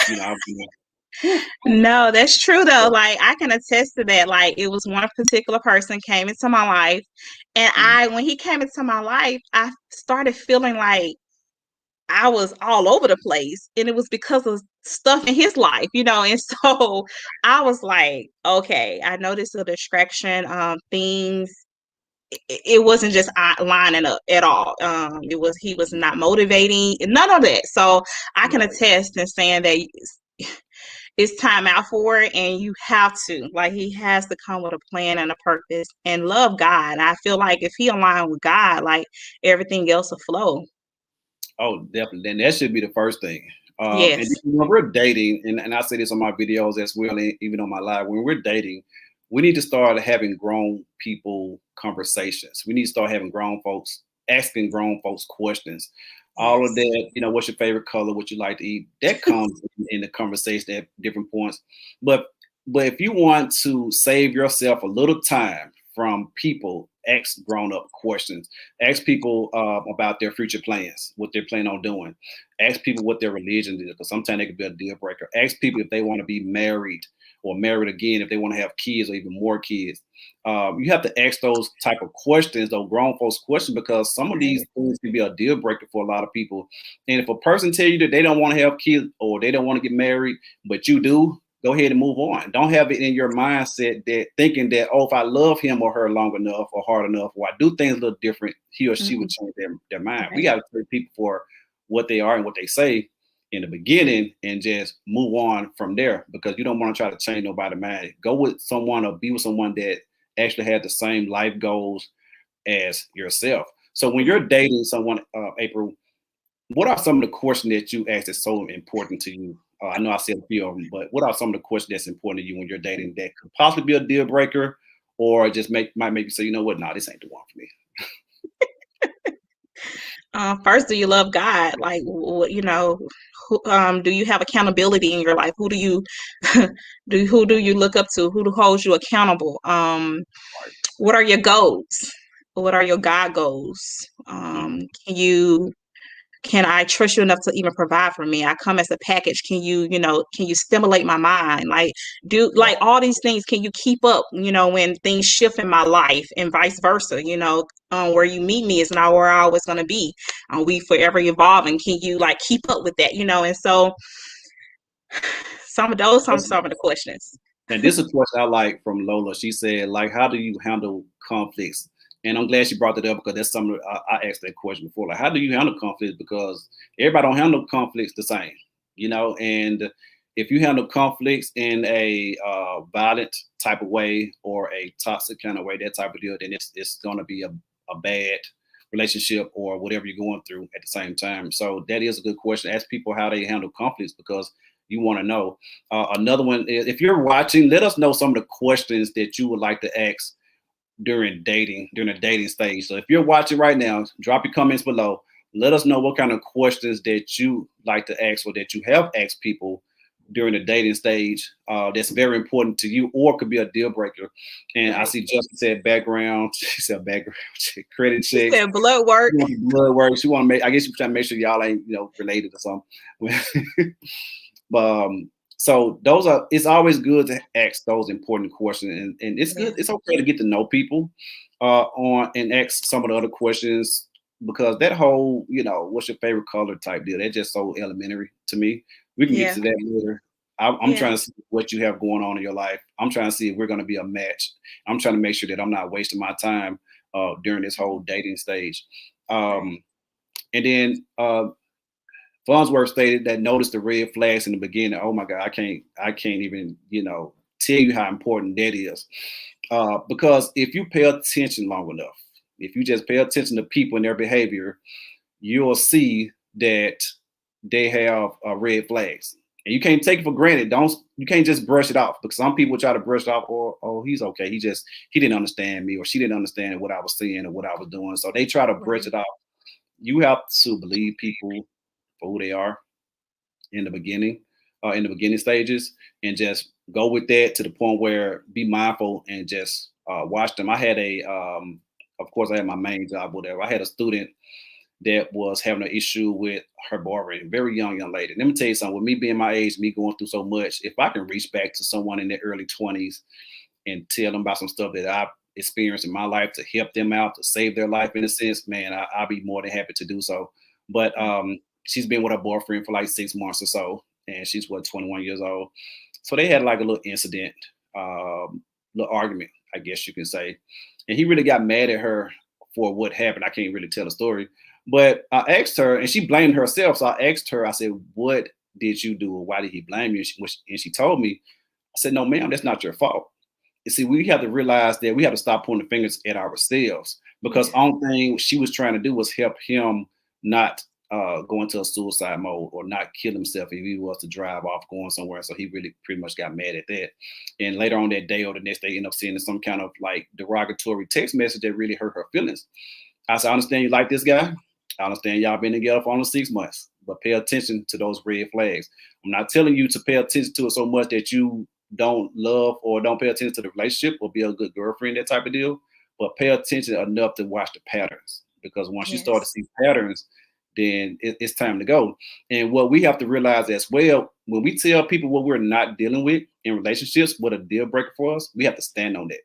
No, that's true though. Like I can attest to that. Like it was one particular person came into my life, and when he came into my life, I started feeling like I was all over the place, and it was because of stuff in his life, and so I was like, okay, I know this is a distraction. Things it wasn't just lining up at all. He was not motivating, none of that. So I can attest in saying that it's time out for it, and you have to, like, he has to come with a plan and a purpose and love God. I feel like if he aligned with God, like everything else will flow. Oh, definitely. Then that should be the first thing. Yes. And when we're dating, and I say this on my videos as well, and even on my live, when we're dating, we need to start having grown people conversations. We need to start having grown folks asking grown folks questions. All of that, what's your favorite color? What you like to eat? That comes in the conversation at different points. But but if you want to save yourself a little time from people, ask grown-up questions. Ask people about their future plans, what they're planning on doing. Ask people what their religion is, because sometimes they could be a deal breaker. Ask people if they want to be married or married again, if they want to have kids or even more kids. You have to ask those type of questions, those grown folks questions, because some of these things can be a deal breaker for a lot of people. And if a person tell you that they don't want to have kids or they don't want to get married, but you do, go ahead and move on. Don't have it in your mindset that thinking that, oh, if I love him or her long enough or hard enough, or I do things a little different, he or she would change their mind. We got to treat people for what they are and what they say in the beginning and just move on from there, because you don't want to try to change nobody's mind. Go with someone or be with someone that actually had the same life goals as yourself. So when you're dating someone, April, what are some of the questions that you ask that's so important to you? I know I said a few of them, but what are some of the questions that's important to you when you're dating that could possibly be a deal breaker, or just might make you say, you know what, nah, this ain't the one for me. First, do you love God? Like, do you have accountability in your life? Who do you who do you look up to? Who holds you accountable? Right. What are your goals? What are your God goals? Mm-hmm. Can I trust you enough to even provide for me? I come as a package. Can you stimulate my mind? Like, Right. all these things, can you keep up, when things shift in my life and vice versa, where you meet me is not where I always going to be. We forever evolving. Can you like keep up with that, And so some of the questions. And this is a question I like from Lola. She said, like, how do you handle conflicts? And I'm glad she brought that up, because that's something I asked that question before. Like, how do you handle conflicts? Because everybody don't handle conflicts the same, and if you handle conflicts in a violent type of way or a toxic kind of way, that type of deal, then it's going to be a bad relationship or whatever you're going through at the same time. So that is a good question. Ask people how they handle conflicts, because you want to know. Another one is, if you're watching, let us know some of the questions that you would like to ask during the dating stage. So if you're watching right now, drop your comments below. Let us know what kind of questions that you like to ask, or that you have asked people during the dating stage, that's very important to you, or could be a deal breaker. And I Right. see Justin said background. She said background check, credit She checks. said blood work. You want the blood work. She want to make. I guess you trying to make sure y'all ain't related or something. But so those are. It's always good to ask those important questions, and it's Yeah. good. It's okay to get to know people, on and ask some of the other questions, because that whole what's your favorite color type deal, that's just so elementary to me. We can get Yeah. to that later. I'm Yeah. trying to see what you have going on in your life. I'm trying to see if we're going to be a match. I'm trying to make sure that I'm not wasting my time during this whole dating stage. Right. Um, and then Farnsworth stated that notice the red flags in the beginning. Oh my God, I can't even, tell you how important that is. Because if you pay attention long enough, if you just pay attention to people and their behavior, you'll see that they have red flags. And you can't take it for granted. You can't just brush it off, because some people try to brush it off, or oh, he's okay. He didn't understand me, or she didn't understand what I was saying or what I was doing. So they try to brush Right. it off. You have to believe people for who they are in the beginning stages, and just go with that to the point where be mindful and just watch them. I had of course, I had my main job, whatever. I had a student that was having an issue with her boyfriend, very young lady. Let me tell you something. With me being my age, me going through so much, if I can reach back to someone in their early 20s and tell them about some stuff that I've experienced in my life to help them out, to save their life in a sense, man, I'll be more than happy to do so. But she's been with her boyfriend for like 6 months or so, and she's 21 years old. So they had like a little incident, little argument, I guess you can say. And he really got mad at her for what happened. I can't really tell the story, but I asked her, and she blamed herself. So I asked her, I said, "What did you do, or why did he blame you?" And she told me. I said, "No, ma'am, that's not your fault." You see, we have to realize that we have to stop pointing fingers at ourselves, because Yeah. only thing she was trying to do was help him not go into a suicide mode or not kill himself if he was to drive off going somewhere. So he really pretty much got mad at that. And later on that day or the next day, end up sending some kind of like derogatory text message that really hurt her feelings. I said, I understand you like this guy. I understand y'all been together for almost 6 months, but pay attention to those red flags. I'm not telling you to pay attention to it so much that you don't love or don't pay attention to the relationship or be a good girlfriend, that type of deal, but pay attention enough to watch the patterns. Because once you start to Yes. see patterns, then it's time to go. And what we have to realize as well, when we tell people what we're not dealing with in relationships, what a deal breaker for us, we have to stand on that.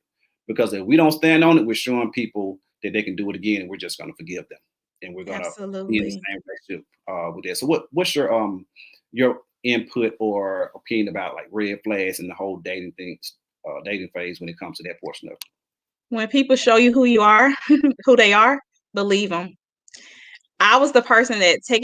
Because if we don't stand on it, we're showing people that they can do it again, and we're just going to forgive them, and we're going to be in the Absolutely. same relationship with that. So, what's your input or opinion about like red flags and the whole dating phase when it comes to that portion of it? When people show you who you are, who they are, believe them. I was the person that take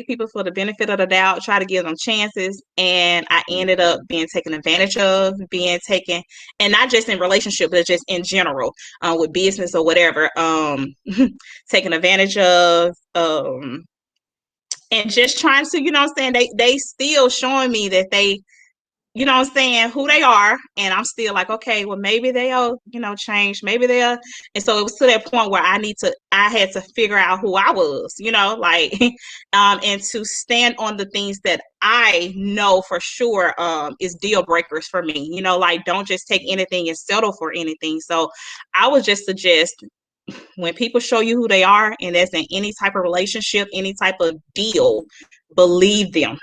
people for the benefit of the doubt, try to give them chances, and I ended up being taken advantage of, being taken, and not just in relationship, but just in general, with business or whatever, taken advantage of, and just trying to, what I'm saying, they still showing me that they, what I'm saying, who they are. And I'm still like, okay, well, maybe they'll, change. Maybe they'll. And so it was to that point where I had to figure out who I was, like, and to stand on the things that I know for sure is deal breakers for me, like, don't just take anything and settle for anything. So I would just suggest, when people show you who they are, and that's in any type of relationship, any type of deal, believe them.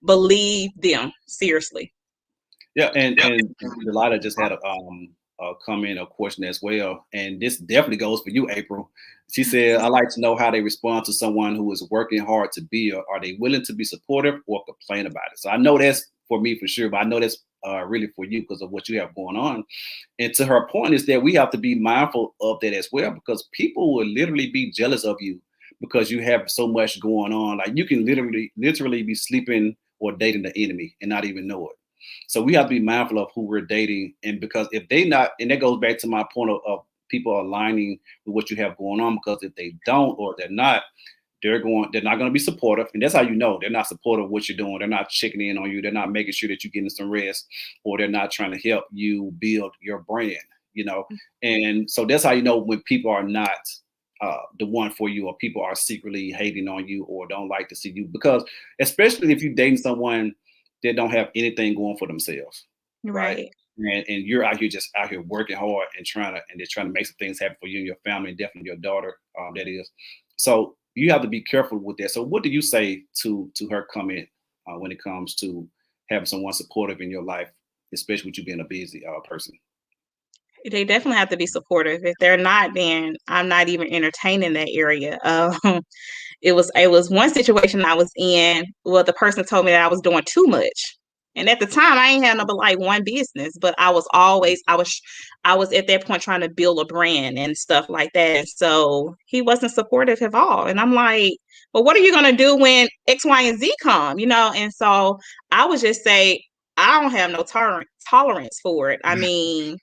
Believe them, seriously. Yeah, and Delilah just had a comment or question as well, and this definitely goes for you, April. She said, "I like to know how they respond to someone who is working hard to be. Or are they willing to be supportive or complain about it?" So I know that's for me for sure, but I know that's really for you because of what you have going on. And to her point is that we have to be mindful of that as well, because people will literally be jealous of you because you have so much going on. Like you can literally be sleeping or dating the enemy and not even know it. So we have to be mindful of who we're dating. And because if they not, and that goes back to my point of people aligning with what you have going on, because if they don't or they're not, they're not going to be supportive. And that's how you know they're not supportive of what you're doing. They're not checking in on you. They're not making sure that you're getting some rest, or they're not trying to help you build your brand. And so that's how you know when people are not the one for you, or people are secretly hating on you or don't like to see you. Because especially if you're dating someone that don't have anything going for themselves, right? Right. And you're out here just out here working hard and they're trying to make some things happen for you and your family, and definitely your daughter, that is. So you have to be careful with that. So what do you say to her comment when it comes to having someone supportive in your life, especially with you being a busy person? They definitely have to be supportive. If they're not, then I'm not even entertaining that area. It was one situation I was in. Well, the person told me that I was doing too much. And at the time, I ain't had no but like one business, but I was at that point trying to build a brand and stuff like that. So he wasn't supportive at all. And I'm like, well, what are you gonna do when X, Y, and Z come? And so I would just say, I don't have no tolerance for it. I mean,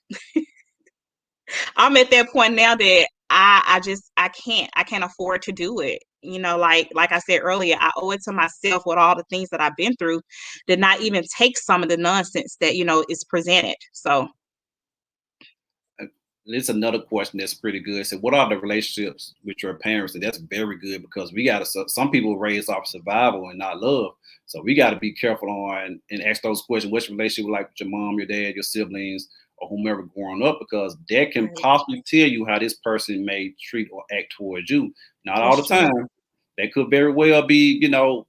I'm at that point now that I can't afford to do it. Like I said earlier, I owe it to myself with all the things that I've been through to not even take some of the nonsense that is presented. So It's another question that's pretty good. So, what are the relationships with your parents? And that's very good, because we got to. Some people raised off survival and not love. So we got to be careful on and ask those questions. What's your relationship like with your mom, your dad, your siblings, or whomever growing up? Because that can right, possibly tell you how this person may treat or act towards you. Not all that's the true. time. They could very well be,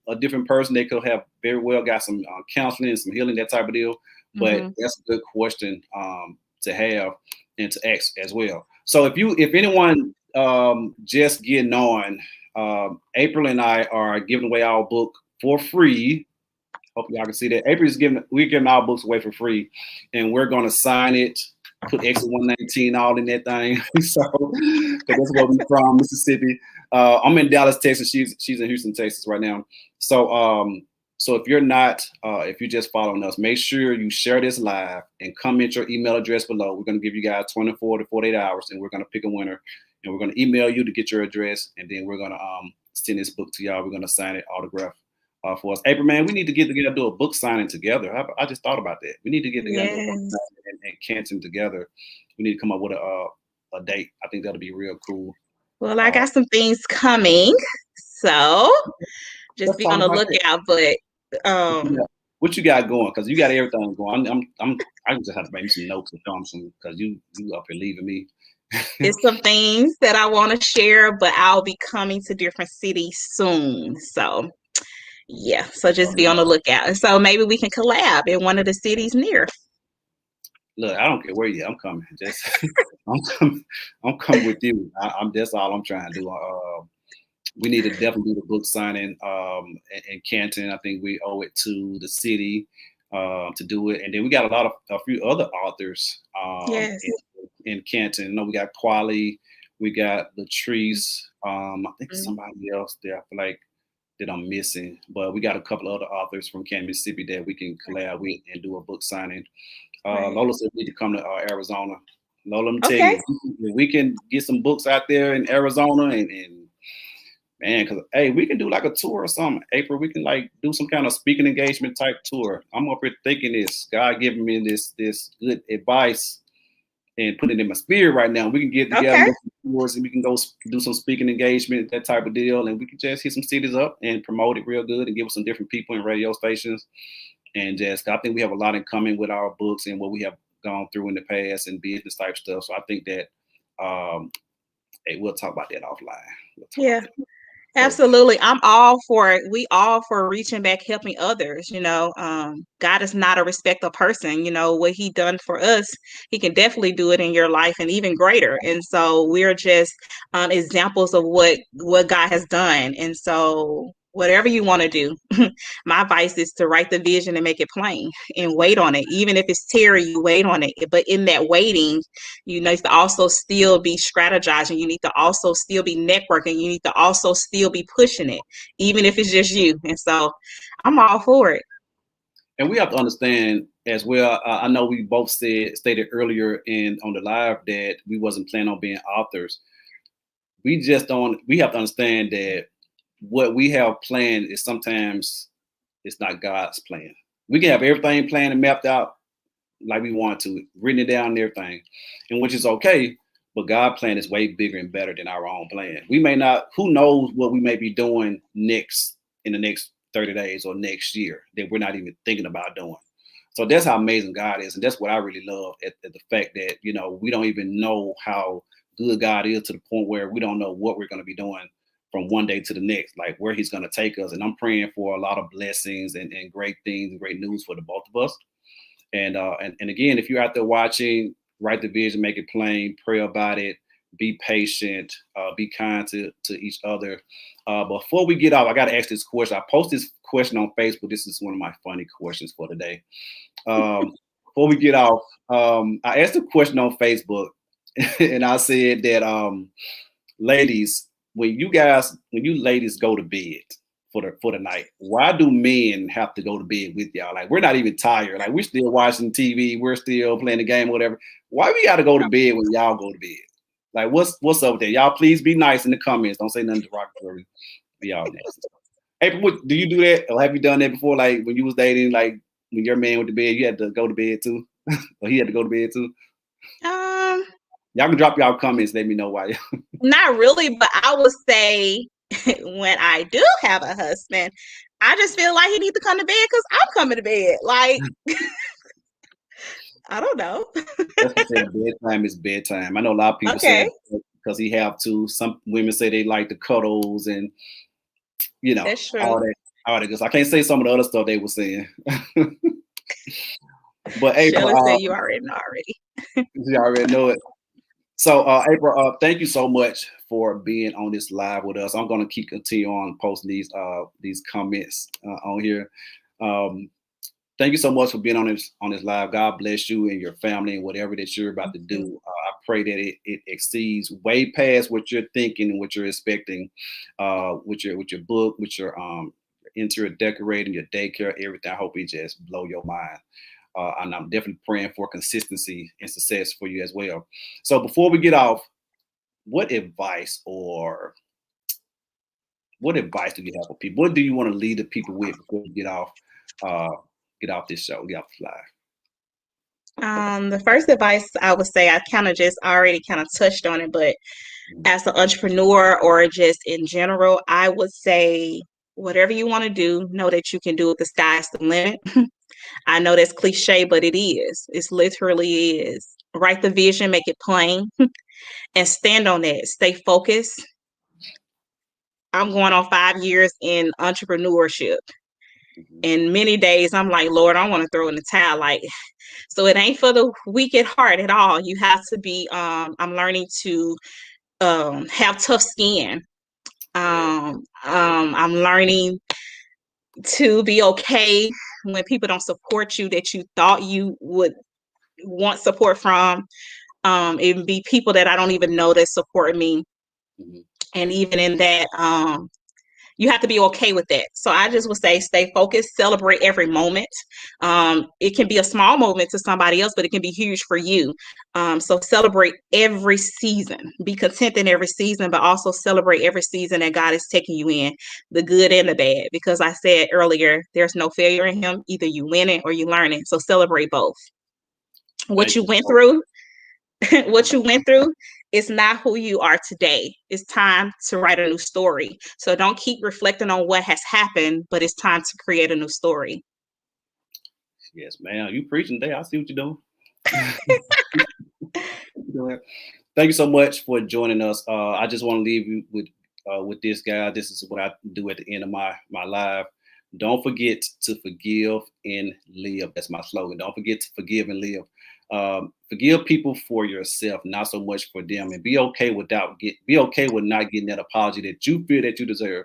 a different person. They could have very well got some counseling and some healing, that type of deal. But Hmm. that's a good question to have and to ask as well. So if anyone just getting on, April and I are giving away our book for free. Hope y'all can see that. We're giving our books away for free, and we're gonna sign it, put exit 119 all in that thing. So, because that's where we from, Mississippi. I'm in Dallas, Texas. She's in Houston, Texas right now. So if you're not, if you're just following us, make sure you share this live and comment your email address below. We're gonna give you guys 24 to 48 hours, and we're gonna pick a winner, and we're gonna email you to get your address, and then we're gonna send this book to y'all. We're gonna sign it, autograph for us. April, man, we need to get together, do a book signing together. I just thought about that. We need to get together, do a book Yes. signing and Canton together. We need to come up with a date. I think that'll be real cool. Well, I Uh, got some things coming, so just let's be talk on the about that. lookout. But Yeah. What you got going? Because you got everything going. I just have to make me some notes or something because you up here leaving me. It's some things that I want to share, but I'll be coming to different cities soon. So yeah, so just be on the lookout. And so maybe we can collab in one of the cities near. Look, I don't care where you. I'm coming. Just I'm coming. I'm coming with you. I'm that's all I'm trying to do. We need to definitely do the book signing in Canton. I think we owe it to the city to do it, and then we got a few other authors Yes. in Canton. You know, we got Quali, we got Latrice. I think somebody else there. I feel like that I'm missing, but we got a couple other authors from Canton, Mississippi that we can collab with and do a book signing. Right. Lola said we need to come to Arizona. Lola, let me tell Okay. you, if we can get some books out there in Arizona and man, because hey, we can do like a tour or something. April, we can like do some kind of speaking engagement type tour. I'm up here thinking this. God giving me this good advice and put it in my spirit right now. We can get together, Okay. do some tours, and we can go do some speaking engagement, that type of deal, and we can just hit some cities up and promote it real good and give us some different people in radio stations. And just, I think we have a lot in common with our books and what we have gone through in the past and business type stuff. So I think that, hey, we'll talk about that offline. Yeah. That. Absolutely. I'm all for it. We all for reaching back, helping others. God is not a respecter of person. What he done for us, he can definitely do it in your life and even greater. And so we're just examples of what God has done. And so whatever you want to do, my advice is to write the vision and make it plain and wait on it. Even if it's Terry, you wait on it. But in that waiting, you need to also still be strategizing. You need to also still be networking. You need to also still be pushing it, even if it's just you. And so I'm all for it. And we have to understand as well. I know we both stated earlier on the live that we wasn't planning on being authors. We just don't. We have to understand that what we have planned is sometimes it's not God's plan. We can have everything planned and mapped out like we want to, written it down and everything, and which is okay. But God's plan is way bigger and better than our own plan. We may not. Who knows what we may be doing next in the next 30 days or next year that we're not even thinking about doing. So that's how amazing God is. And that's what I really love at the fact that, we don't even know how good God is to the point where we don't know what we're going to be doing from one day to the next, like where he's going to take us. And I'm praying for a lot of blessings and great things and great news for the both of us. And again, if you're out there watching, write the vision, make it plain, pray about it, be patient, be kind to each other. Before we get off, I got to ask this question. I post this question on Facebook. This is one of my funny questions for today. Before we get off, I asked a question on Facebook, and I said that, ladies, when you ladies go to bed for the night, why do men have to go to bed with y'all? Like, we're not even tired. Like, we're still watching TV. We're still playing the game, whatever. Why we got to go to bed when y'all go to bed? Like, what's up there? Y'all, please be nice in the comments. Don't say nothing derogatory. Y'all nasty. April, do you do that? Or have you done that before? Like, when you was dating, like, when your man went to bed, you had to go to bed too? Or he had to go to bed too? Y'all can drop y'all comments. Let me know why. Not really, but I would say when I do have a husband, I just feel like he needs to come to bed because I'm coming to bed. Like, I don't know. That's what I'm saying. Bedtime is bedtime. I know a lot of people say because he have to. Some women say they like the cuddles and That's true. all that. Because I can't say some of the other stuff they were saying. But April, say you already know already. You already know it. So April, thank you so much for being on this live with us. I'm going to continue on posting these comments on here. Thank you so much for being on this live. God bless you and your family and whatever that you're about to do. I pray that it exceeds way past what you're thinking and what you're expecting with your book, with your interior decorating, your daycare, everything. I hope it just blow your mind. And I'm definitely praying for consistency and success for you as well. So before we get off, what advice do you have for people? What do you want to lead the people with before we get off this show, get off the live? The first advice I would say, I kind of just already kind of touched on it, but as an entrepreneur or just in general, I would say whatever you want to do, know that you can do it. The sky's the limit. I know that's cliche, but it is. It's literally is. Write the vision, make it plain, and stand on that. Stay focused. I'm going on 5 years in entrepreneurship. And many days I'm like, Lord, I want to throw in the towel. Like, so it ain't for the weak at heart at all. You have to be, I'm learning to have tough skin. I'm learning to be okay when people don't support you that you thought you would want support from. It would be people that I don't even know that support me. Mhm. And even in that, you have to be okay with that. So I just would say stay focused, celebrate every moment. It can be a small moment to somebody else, but it can be huge for you. So celebrate every season. Be content in every season, but also celebrate every season that God is taking you in, the good and the bad. Because I said earlier, there's no failure in Him. Either you win it or you learn it. So celebrate both. What Thank you you went so through, what you went through is not who you are today. It's time to write a new story. So don't keep reflecting on what has happened, but it's time to create a new story. Yes, ma'am. You preaching today. I see what you're doing. Thank you so much for joining us. I just want to leave you with this, guy. This is what I do at the end of my live. Don't forget to forgive and live. That's my slogan. Don't forget to forgive and live. Forgive people for yourself, not so much for them, and be okay with not getting that apology that you feel that you deserve.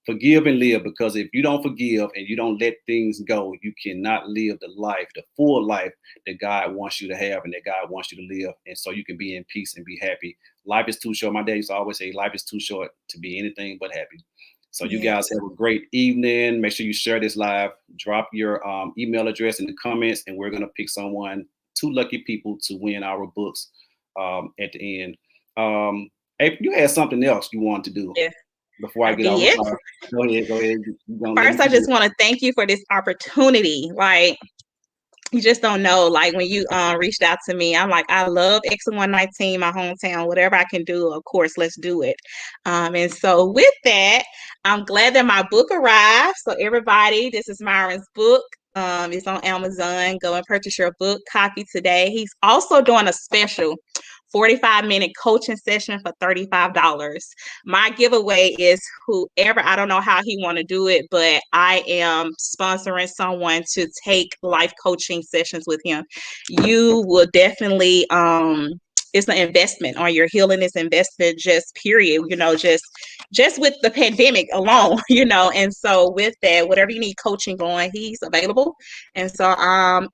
Forgive and live, because if you don't forgive and you don't let things go, you cannot live the full life that God wants you to have and that God wants you to live. And so you can be in peace and be happy. Life is too short. My dad used to always say, life is too short to be anything but happy. So you guys have a great evening. Make sure you share this live. Drop your email address in the comments, and we're going to pick two lucky people to win our books at the end. Hey, you had something else you wanted to do Yeah, before I I get off. did. Go ahead. You're gonna let First, me I do just want to thank you for this opportunity. Like, you just don't know. Like, when you reached out to me, I'm like, I love X119, my hometown. Whatever I can do, of course, let's do it. And so with that, I'm glad that my book arrived. So everybody, this is Myron's book. It's on Amazon. Go and purchase your book copy today. He's also doing a special 45-minute coaching session for $35. My giveaway is whoever, I don't know how he want to do it, but I am sponsoring someone to take life coaching sessions with him. You will definitely it's an investment on your healing. It's investment, just period, just with the pandemic alone, and so with that, whatever you need coaching going, he's available. And so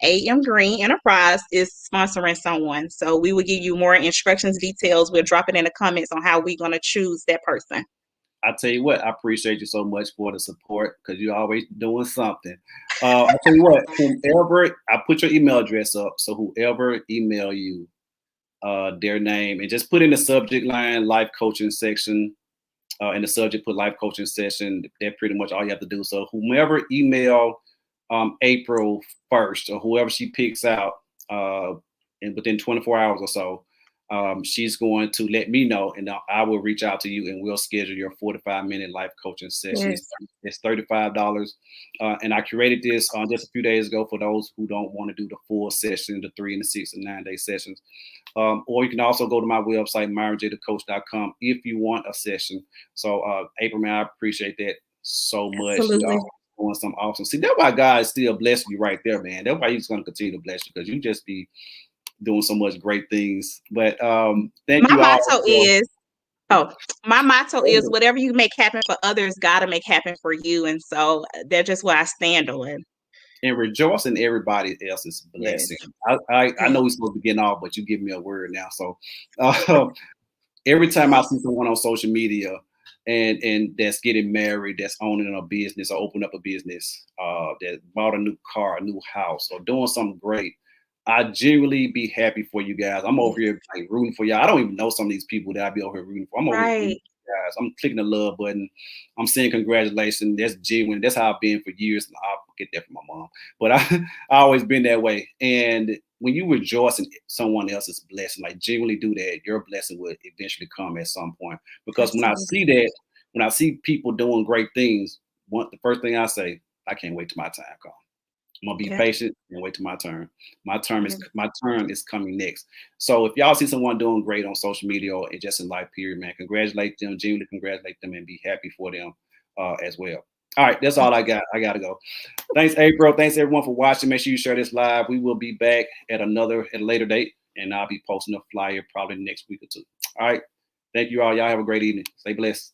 AMGreene Enterprise is sponsoring someone, so we will give you more instructions, details. We'll drop it in the comments on how we're going to choose that person. I tell you what, I appreciate you so much for the support, because you're always doing something. I tell you what, whoever, I put your email address up, so whoever email you their name, and just put in the subject line life coaching section, in the subject put life coaching session. That's pretty much all you have to do. So whomever email April 1st, or whoever she picks out, and within 24 hours or so, she's going to let me know, and I will reach out to you, and we'll schedule your 45-minute life coaching session. Yes. It's $35. And I created this just a few days ago for those who don't want to do the full session, the 3 and the 6 and 9 day sessions. Or you can also go to my website, myronjthecoach.com, if you want a session. So, April, man, I appreciate that so much. Absolutely. Y'all doing some awesome. See, that's why God is still blessing you right there, man. That's why He's going to continue to bless you, because you just be doing so much great things. But thank My you all. motto is, my motto is whatever you make happen for others, God will make happen for you. And so that's just what I stand on. And rejoice in everybody else's blessing. Yes. I know we're supposed to be getting off, but you give me a word now. So every time I see someone on social media and that's getting married, that's owning a business or open up a business, that bought a new car, a new house, or doing something great, I genuinely be happy for you guys. I'm over here like rooting for y'all. I don't even know some of these people that I be over here rooting for. I'm over here rooting for you guys. I'm clicking the love button. I'm saying congratulations. That's genuine. That's how I've been for years. And I'll get that from my mom. But I always been that way. And when you rejoice in someone else's blessing, like genuinely do that, your blessing will eventually come at some point. Because when I see that, when I see people doing great things, the first thing I say, I can't wait till my time comes. I'm gonna be patient and wait till my turn. My turn is coming next. So if y'all see someone doing great on social media or just in life, period, man, congratulate them, genuinely congratulate them, and be happy for them as well. All right, that's all I got. I gotta go. Thanks, April. Thanks everyone for watching. Make sure you share this live. We will be back at a later date, and I'll be posting a flyer probably next week or two. All right. Thank you all. Y'all have a great evening. Stay blessed.